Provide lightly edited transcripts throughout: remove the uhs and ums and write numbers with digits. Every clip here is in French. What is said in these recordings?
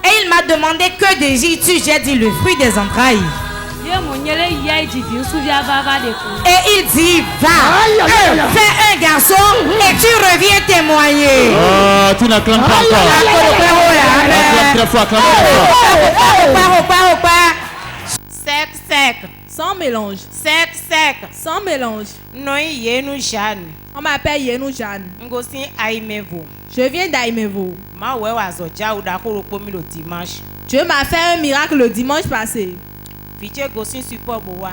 Et il m'a demandé que désires-tu? J'ai dit le fruit des entrailles. Et il dit va, fais un garçon et tu reviens témoigner. Oh, tu n'acclames pas encore. Acclame très fort, acclame très fort. Sec. Sans mélange. Sec. Sans mélange. Non, Yenou Jeanne. On m'appelle Yenou Jeanne. Ngosi Aimevo. Je viens d'Aimevo. Ma ouais wazoja ou d'accord pour le dimanche. Dieu m'a fait un miracle le dimanche passé. Fiche Gosin support boa.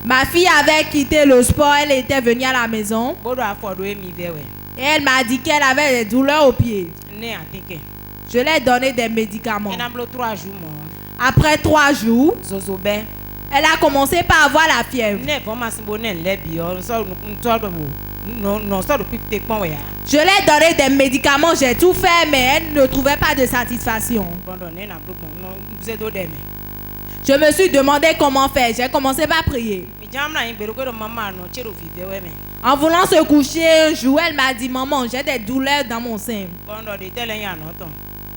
Ma fille avait quitté le sport, elle était venue à la maison. Bodo afordoué mi vewe. Et elle m'a dit qu'elle avait des douleurs aux pieds. Né atike. Je lui ai donné des médicaments. Elle a bloqué 3 jours mon. Après 3 jours, Zozobe. elle a commencé par avoir la fièvre. Ne vraiment simboné lebi on sort non sort depuis tes pont ya. Je lui ai donné des médicaments, j'ai tout fait, mais elle ne trouvait pas de satisfaction. Je me suis demandé comment faire. J'ai commencé par prier. En voulant se coucher un jour, elle m'a dit maman, j'ai des douleurs dans mon sein.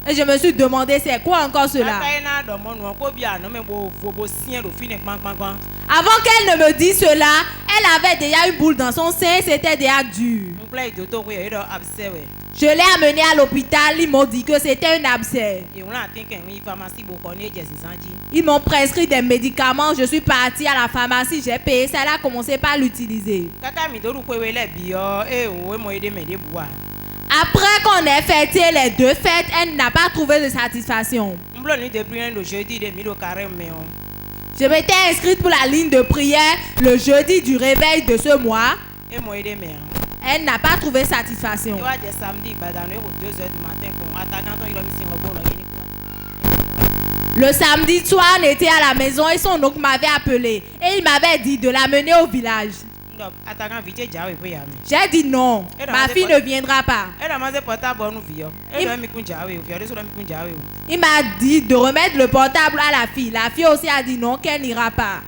Et je me suis demandé c'est quoi encore cela. Avant qu'elle ne me dise cela, elle avait déjà une boule dans son sein, c'était déjà dur. Je l'ai amenée à l'hôpital, ils m'ont dit que c'était un abcès. Ils m'ont prescrit des médicaments, je suis partie à la pharmacie, j'ai payé ça, elle a commencé par l'utiliser. Après qu'on ait fêté les 2 fêtes, elle n'a pas trouvé de satisfaction. Je m'étais inscrite pour la ligne de prière le jeudi du réveil de ce mois. Elle n'a pas trouvé satisfaction. Le samedi soir, on était à la maison et son oncle m'avait appelé. Et il m'avait dit de l'amener au village. J'ai dit non, ma fille ne viendra pas. Il m'a dit de remettre le portable à la fille. La fille aussi a dit non, qu'elle n'ira pas.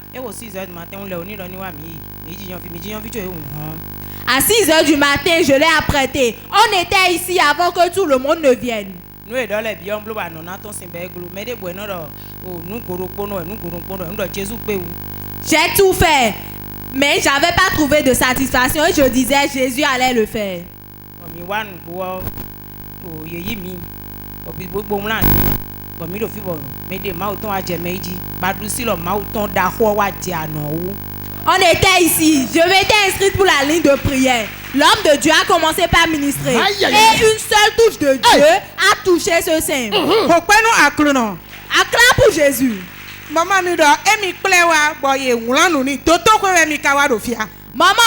À 6h du matin, je l'ai apprêté. On était ici avant que tout le monde ne vienne. J'ai tout fait, mais j'avais pas trouvé de satisfaction et je disais Jésus allait le faire. On était ici, je m'étais inscrite pour la ligne de prière. L'homme de Dieu a commencé par ministrer. Et une seule touche de Dieu a touché ce sein. Acclame pour Jésus. Maman,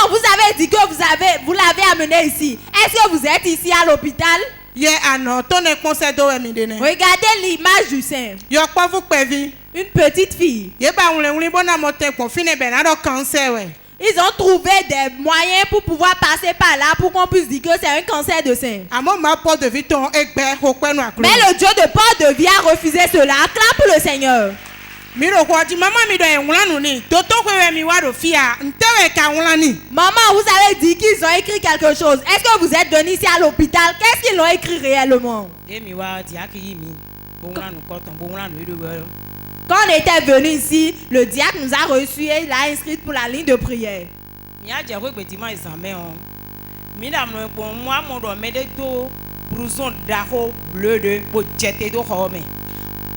vous avez dit que vous l'avez amené ici. Est-ce que vous êtes ici à l'hôpital? Regardez l'image du sein. Une petite fille. Ils ont trouvé des moyens pour pouvoir passer par là pour qu'on puisse dire que c'est un cancer de sein. Mais le Dieu de Port-de-Vie a refusé cela. Acclame pour le Seigneur. Maman, vous avez dit qu'ils ont écrit quelque chose. Est-ce que vous êtes venu ici à l'hôpital? Qu'est-ce qu'ils ont écrit réellement? Quand on était venu ici, le diacre nous a reçus et il a inscrit pour la ligne de prière.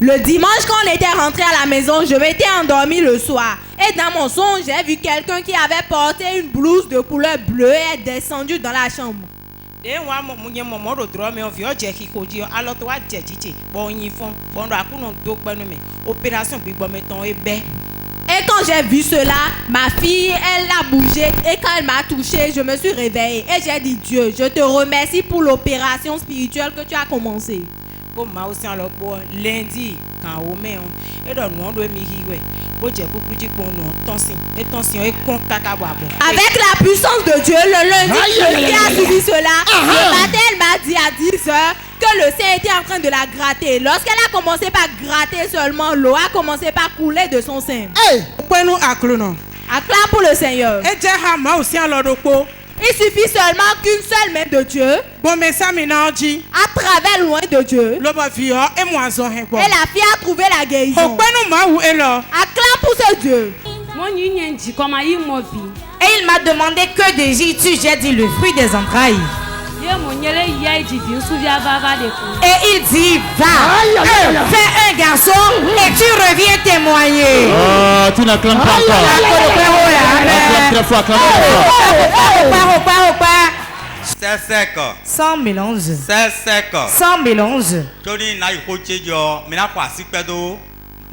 Le dimanche, quand on était rentré à la maison, je m'étais endormi le soir. Et dans mon songe, j'ai vu quelqu'un qui avait porté une blouse de couleur bleue et est descendu dans la chambre. Et quand j'ai vu cela, ma fille, elle a bougé. Et quand elle m'a touché, je me suis réveillée. Et j'ai dit, Dieu, je te remercie pour l'opération spirituelle que tu as commencée. Lundi, quand on met avec la puissance de Dieu, le lundi qui a suivi cela, le matin, elle m'a dit à 10h que le sein était en train de la gratter. Lorsqu'elle a commencé par gratter seulement, l'eau a commencé par couler de son sein. Acclame pour le Seigneur. Il suffit seulement qu'une seule main de Dieu, Bon, mais ça, maintenant, dit. à travers loin de Dieu, Le bafio et moi, j'en ai pas. et la fille a trouvé la guérison. Au pas nous, ma ou est là. Acclame pour ce Dieu. Et il m'a demandé que désires-tu? J'ai dit le fruit des entrailles. Et il dit, va, fais un garçon et tu reviens témoigner. Oh, tu n'acclames pas encore. Acclame 3 fois, acclame 3 fois. C'est sec. Sans mélange. C'est sec. Sans mélange. Tony n'a eu coaché yo, mais n'a pas si pédo.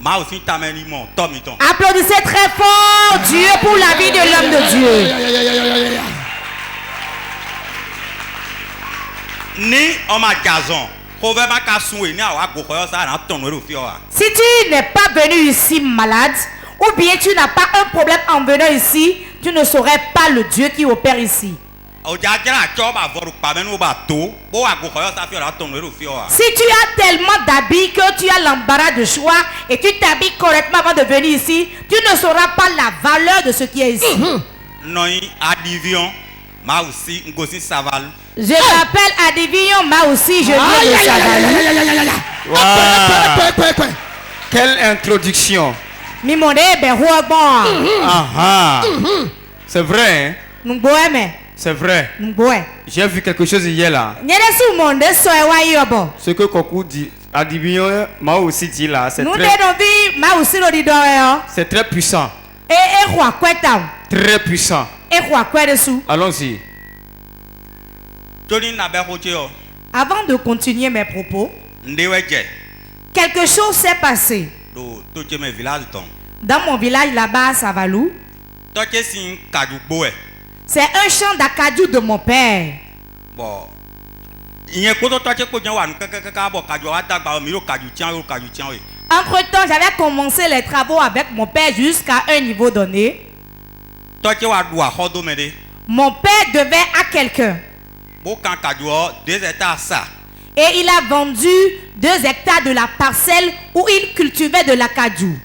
Ma aussi t'amène mon tomiton. Applaudissez très fort Dieu pour la vie de l'homme de Dieu. Ni on m'a gazon. Proverbe ka soué ni awa gokoyo ça na ton le fioa. Si tu n'es pas venu ici malade, ou bien tu n'as pas un problème en venant ici, tu ne saurais pas le Dieu qui opère ici. O jagera choba voru pa menu ba to, bo wa gokoyo ça fio na ton le fioa. Si tu as tellement d'habits que tu as l'embarras de choix et tu t'habilles correctement avant de venir ici, tu ne sauras pas la valeur de ce qui est ici. Non adivion, ma aussi ngosi saval. Je m'appelle Adivillon, moi aussi je viens de Savalou. Wow. Quelle introduction. Mimone ben bon. C'est vrai, hein? Nous bohème. C'est vrai. Nous bohème. J'ai vu quelque chose hier là. Nyere sous monde soe wa yobo. Ce que Kokou dit, Adivillon m'a aussi dit là, c'est Nous très, devons vivre, moi aussi le dit doyo. c'est très puissant. Et roi quoi tam. Très puissant. Et roi quoi dessous. Allons-y. Avant de continuer mes propos, Ndeweje, quelque chose s'est passé do toche me village ton. dans mon village là-bas à Savalou. Toche sin kadugbo e. C'est un chant d'acadou de mon père. Bon. Iye koto toche ko jan wa nu kaka bo kadu wa dagba mi ro kadu tian we. Entre-temps, j'avais commencé les travaux avec mon père jusqu'à un niveau donné. Toche wa du a hodo me de. Mon père devait à quelqu'un. Bo kan kadu o 2 hectares ça. Et il a vendu 2 hectares de la parcelle où il cultivait de l'acadou.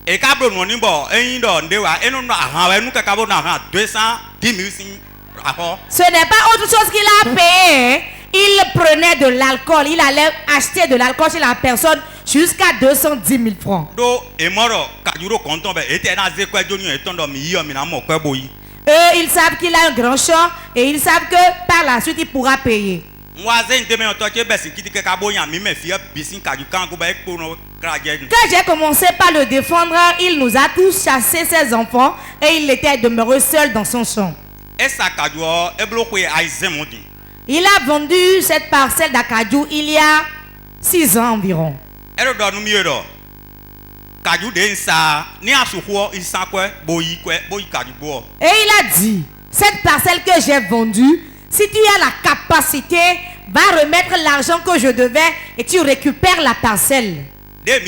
E ka bro no ni bo eyin do ndewa enu no ahan we nu kaka bo na ahan 210,000 sin aho. Ce n'est pas autre chose qu'il a payé. Il prenait de l'alcool. Il allait acheter de l'alcool chez la personne jusqu'à 210 000 francs. Do e moro kadu ro konton be ete na ze kwa joni e ton do mi yo mi na mo kwa boyi. Eux, ils savent qu'il a un grand champ et ils savent que par la suite, il pourra payer. Quand j'ai commencé par le défendre, il nous a tous chassé ses enfants et il était demeuré seul dans son champ. Il a vendu cette parcelle d'acadou il y a 6 ans environ. Et il a dit, cette parcelle que j'ai vendue, si tu as la capacité, va remettre l'argent que je devais et tu récupères la parcelle. Quand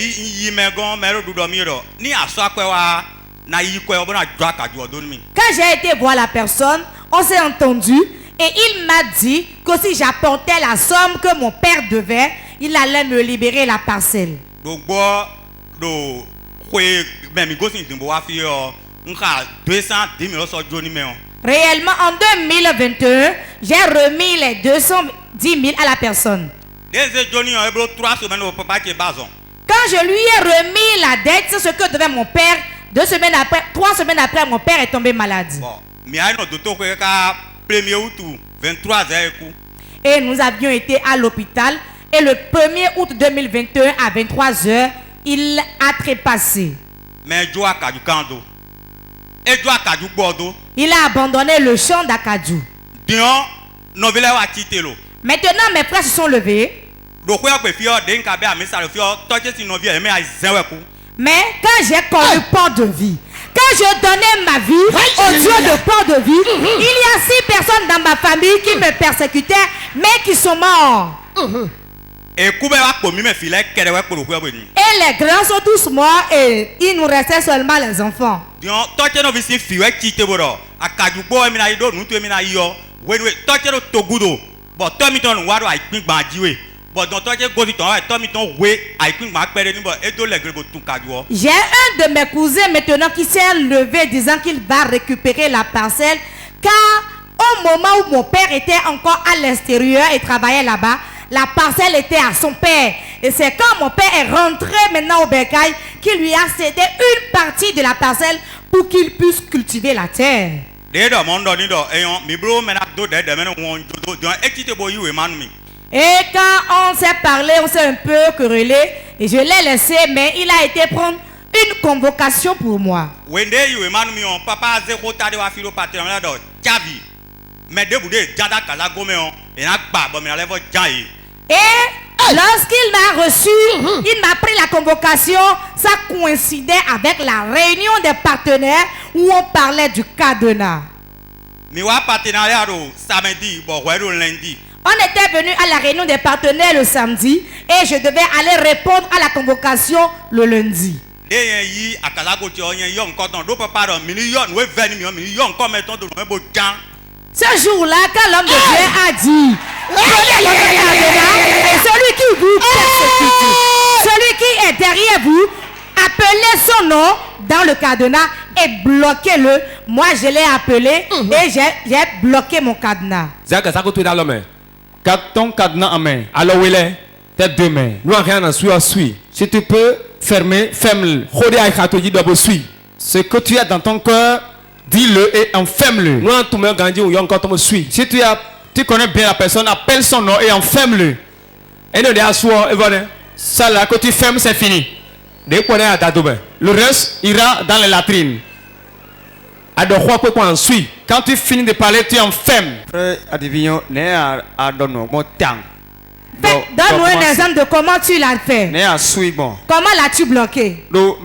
j'ai été voir la personne, on s'est entendu et il m'a dit que si j'apportais la somme que mon père devait, il allait me libérer la parcelle. Réellement, en 2021, j'ai remis les 210 000 à la personne. Quand je lui ai remis la dette, c'est ce que devait mon père. 3 semaines après, mon père est tombé malade. Et nous avions été à l'hôpital. Et le 1er août 2021 à 23h, il a trépassé. Il a abandonné le champ d'acadou. Maintenant, mes frères se sont levés. Mais quand j'ai connu port de vie, quand je donnais ma vie au Dieu de port de vie, il y a 6 personnes dans ma famille qui me persécutaient, mais qui sont morts. Et les grands sont tous morts et il nous restait seulement les enfants. J'ai un de mes cousins maintenant qui s'est levé disant qu'il va récupérer la parcelle car Au moment où mon père était encore à l'extérieur et travaillait là-bas, la parcelle était à son père. Et c'est quand mon père est rentré maintenant au bercail qu'il lui a cédé une partie de la parcelle pour qu'il puisse cultiver la terre. Et quand on s'est parlé, on s'est un peu querellé et je l'ai laissé, mais il a été prendre une convocation pour moi. Et lorsqu'il m'a reçu, il m'a pris la convocation, ça coïncidait avec la réunion des partenaires où on parlait du cadenas. On était venu à la réunion des partenaires le samedi et je devais aller répondre à la convocation le lundi. Ce jour-là, quand l'homme de Dieu a dit, prenez votre cadenas et celui qui vous persécute, celui qui est derrière vous, appelez son nom dans le cadenas et bloquez-le. Moi, je l'ai appelé et j'ai bloqué mon cadenas. Garde ton cadenas en main. Alors où il est? Tes deux mains. Si tu peux fermer, ferme-le. Ce que tu as dans ton cœur, dis-le et enferme-le. Si tu connais bien la personne, appelle son nom et enferme-le. Ça là, que tu fermes, c'est fini. Le reste ira dans les latrines. Quand tu finis de parler, tu enfermes. Donne-nous un exemple de comment tu l'as fait. Comment l'as-tu bloqué? Il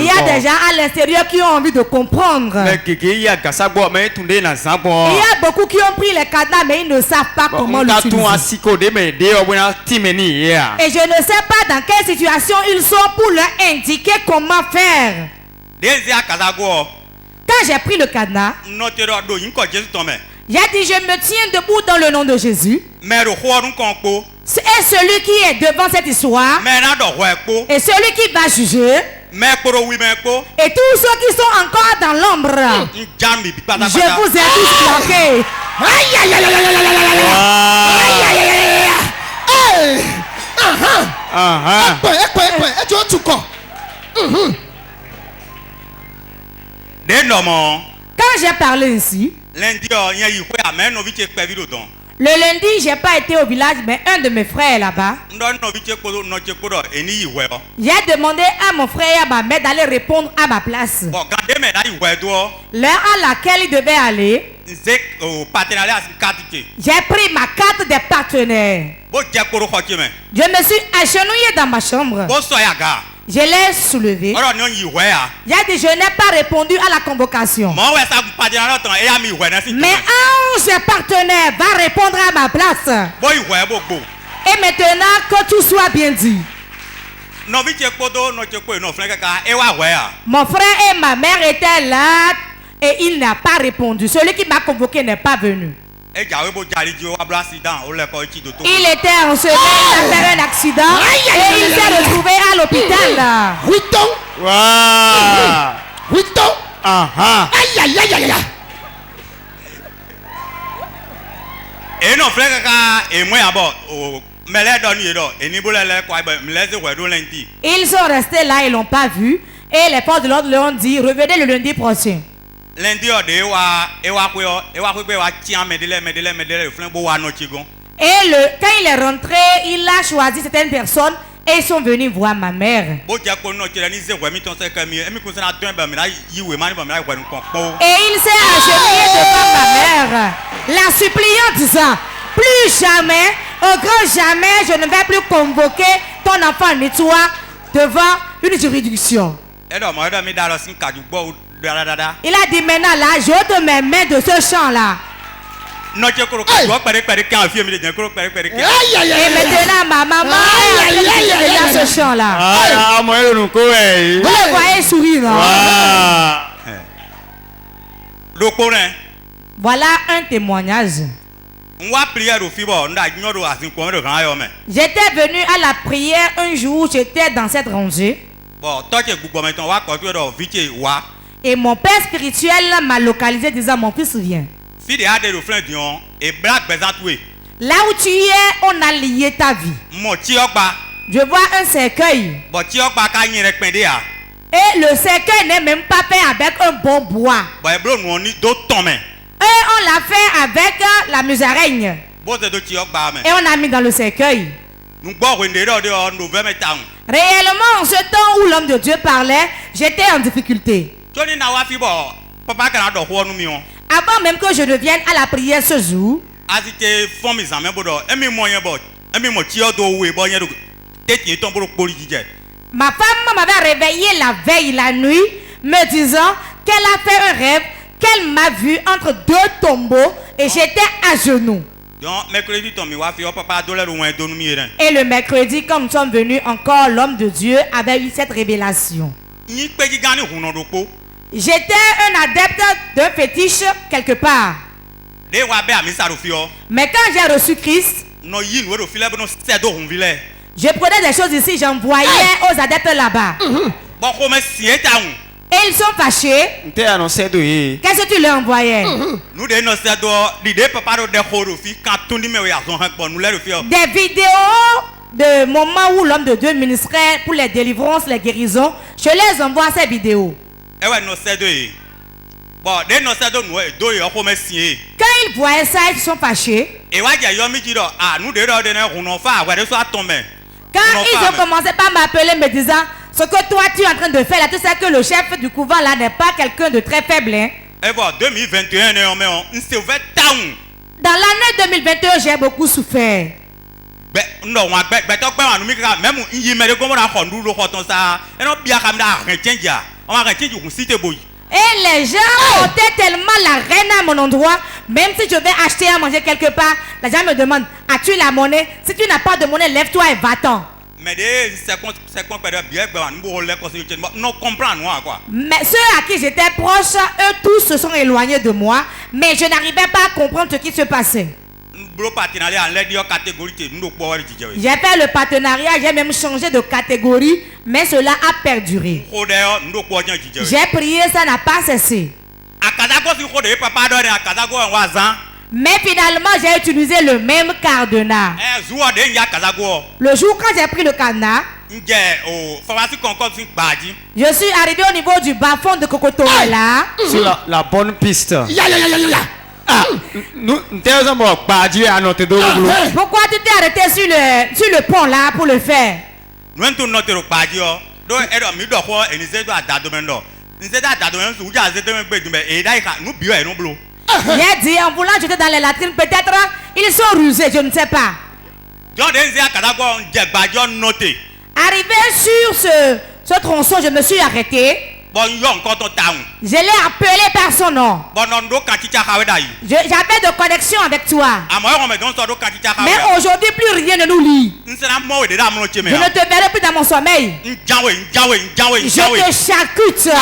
y a des gens à l'extérieur qui ont envie de comprendre. Il y a beaucoup qui ont pris les cadenas mais ils ne savent pas comment l'utiliser. Et je ne sais pas dans quelle situation ils sont pour leur indiquer comment faire. Quand j'ai pris le cadenas, j'ai dit, je me tiens debout dans le nom de Jésus. Et celui qui est devant cette histoire, et celui qui va juger, et tous ceux qui sont encore dans l'ombre, je vous ai tous bloqués. Quand j'ai parlé ici, le lundi, j'ai pas été au village, mais un de mes frères est là-bas. J'ai demandé à mon frère et à ma mère d'aller répondre à ma place. L'heure à laquelle il devait aller, j'ai pris ma carte des partenaires. Je me suis agenouillé dans ma chambre. Je l'ai soulevé. J'ai dit, je n'ai pas répondu à la convocation. Mais un de ses partenaires va répondre à ma place. Et maintenant que tout soit bien dit. Mon frère et ma mère étaient là et il n'a pas répondu. Celui qui m'a convoqué n'est pas venu. Il était enseveli, il a fait un accident et il s'est retrouvé à l'hôpital. Ils sont restés là, ils l'ont pas vu et les forces de l'ordre leur ont dit revenez le lundi prochain. Et quand il est rentré, il a choisi certaines personnes et ils sont venus voir ma mère. Et il s'est agenouillé devant ma mère, la suppliant disant plus jamais, au grand jamais, je ne vais plus convoquer ton enfant Nitoa devant une juridiction. Il a dit maintenant là, j'ôte mes mains de ce champ-là. Et maintenant ma maman est dans ce champ-là. Vous le voyez sourire, non? Voilà un témoignage. J'étais venu à la prière un jour, j'étais dans cette rangée. Et mon père spirituel m'a localisé disant mon fils viens. Fille de Ade de Flin Dion et Black Bezantoué. Là où tu es, on a lié ta vie. Mon Tiokba. Je vois un cercueil. Bon Tiokba Kanyi Rekpendea. Et le cercueil n'est même pas fait avec un bon bois. Bon Eblo Nouoni d'autres tombes. Et on l'a fait avec la musaraigne. Bon c'est de Tiokba. Et on a mis dans le cercueil. Nous bois de Novembre Town. Réellement, en ce temps où l'homme de Dieu parlait, j'étais en difficulté. Tony Nawafi bo papa Canada Huonu Mion. Avant même que je ne vienne à la prière ce jour, Azite font mes amis bodo. Emi moyen bo. Emi mo Tio do we bo yen do. Teti ton bolo poli dije. ma femme m'avait réveillé la veille, la nuit, me disant qu'elle a fait un rêve, qu'elle m'a vu entre deux tombeaux et j'étais à genoux. Donc mercredi ton mi wafi o papa dollar loin do mi ren. Et le mercredi, quand nous sommes venus encore, l'homme de Dieu avait eu cette révélation. Ni peji gani huno do po. J'étais un adepte d'un fétiche quelque part. De wa be ami sarofio. Mais quand j'ai reçu Christ, No yin we do file no sedo hunvile. je prenais des choses ici, j'envoyais aux adeptes là-bas. Bon comme si eta un. Et ils sont fâchés. T'es annoncé de y. Qu'est-ce que tu leur envoyais? Nous de no sedo l'idée papa do de horofi quand tout ni me ya son han bon nous le fio. Des vidéos de moments où l'homme de Dieu ministrait pour les délivrances, les guérisons. Je les envoie ces vidéos. E we no sedo yi. Bon de no sedo no do yo comme si. Quand ils voyaient ça, ils sont fâchés. E wa ja yo mi ji do ah nous de do de na huno fa wa de so atombe. Quand ils ont commencé par m'appeler me disant ce que toi tu es en train de faire là, tu sais que le chef du couvent là n'est pas quelqu'un de très faible. Hein? E bon 2021 ne on me on se ouvert town. Dans l'année 2021, j'ai beaucoup souffert. Be no wa be to pe wa nu mi ka même yi me de go mo na ko ndu lo ko ton sa. E no bia ka mi da ren change ya. On va ren change ku cité boy. Et les gens montaient tellement la reine à mon endroit, même si je vais acheter à manger quelque part, les gens me demandent, as-tu la monnaie? Si tu n'as pas de monnaie, lève-toi et va-t'en. Mais des c'est qu'on peut bien ben nous le conseiller non comprendre moi quoi. Mais ceux à qui j'étais proche, eux tous se sont éloignés de moi, mais je n'arrivais pas à comprendre ce qui se passait. Bro partenariat en l'aide de catégorie nous pour J'ai fait le partenariat, j'ai même changé de catégorie, mais cela a perduré. J'ai prié, ça n'a pas cessé. Mais finalement, j'ai utilisé le même cadenas. Le jour quand j'ai pris le cadenas, je suis arrivé au niveau du bas-fond de Cocotoré là. Sur la bonne piste. Pourquoi tu t'es arrêté sur le pont là pour le faire? J'ai dit en voulant jeter dans les latrines, peut-être ils sont rusés, je ne sais pas. Arrivé sur ce tronçon, je me suis arrêté. Je l'ai appelé par son nom. J'avais de connexion avec toi. Mais aujourd'hui, plus rien ne nous lie. Je ne te verrai plus dans mon sommeil. Je te charcute. Je te charcute.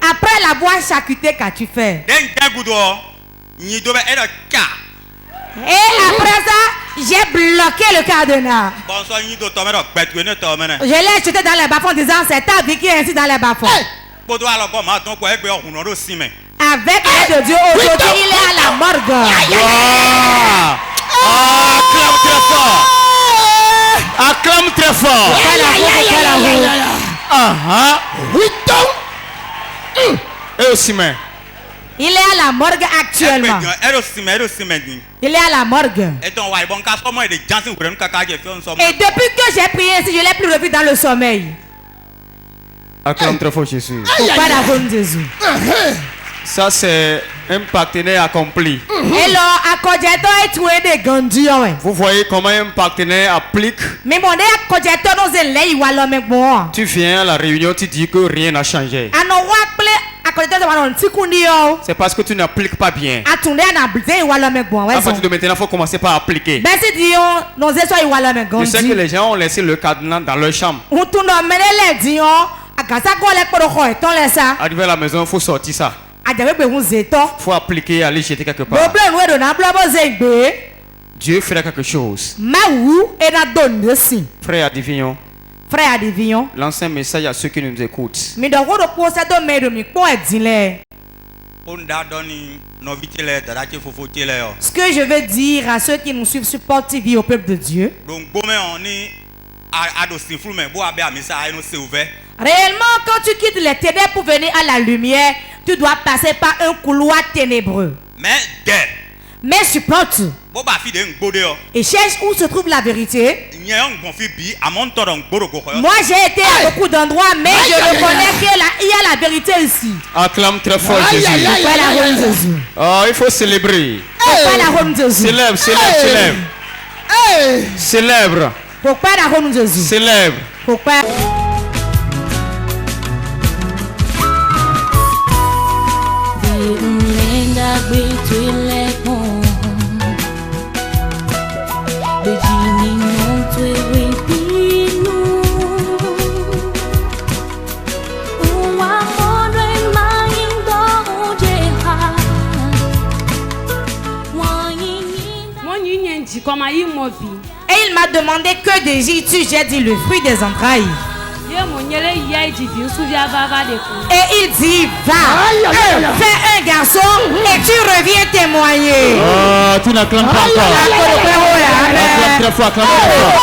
Après l'avoir charcuté, qu'as-tu fait? Et après ça, j'ai bloqué le cadenas. Je l'ai jeté dans les bas-fonds en disant c'est ta vie qui est ainsi dans les bas-fonds. Avec l'aide de Dieu, aujourd'hui il est à la morgue. Acclame très fort. Acclame très fort. Et aussi, mais. Il est à la morgue actuellement. Il est à la morgue. Et depuis que j'ai prié ici, je ne l'ai plus revu dans le sommeil. Acclame très fort Jésus. Pourquoi d'avoir Jésus? Ça, c'est un partenaire accompli. Et là, à Kodjeto est tué des gandis. Vous voyez comment un partenaire applique. Mais mon nez à Kodjeto nous est là, il va l'homme bon. Tu viens à la réunion, tu dis que rien n'a changé. C'est parce que tu n'appliques pas bien. À partir de maintenant, il faut commencer par appliquer. Je sais que les gens ont laissé le cadenas dans leur chambre. Arrivé à la maison, il faut sortir ça. Il faut appliquer et aller jeter quelque part. Dieu fera quelque chose. Maou et na donne si. Frère Adivignon, Frère Adivignon. lance un message à ceux qui nous écoutent. Mi do ko do ko se do me do mi ko edile. Ce que je veux dire à ceux qui nous suivent sur Port TV, au peuple de Dieu. Réellement, quand tu quittes les ténèbres pour venir à la lumière, tu dois passer par un couloir ténébreux. Mais supporte et cherche où se trouve la vérité. Moi j'ai été à beaucoup d'endroits, mais je reconnais qu'il y a la vérité ici. Acclame très fort Jésus. Pourquoi la reine Jésus? Oh, il faut célébrer. Pourquoi la reine Jésus? Célèbre, célèbre, célèbre. Célèbre. Pourquoi la reine Jésus? Célèbre. Pourquoi? Et il m'a demandé que désires-tu? J'ai dit le fruit des entrailles. Et il dit va, fais un garçon et tu reviens témoigner. Oh, tu n'acclames pas encore. Acclame très fort, acclame très fort.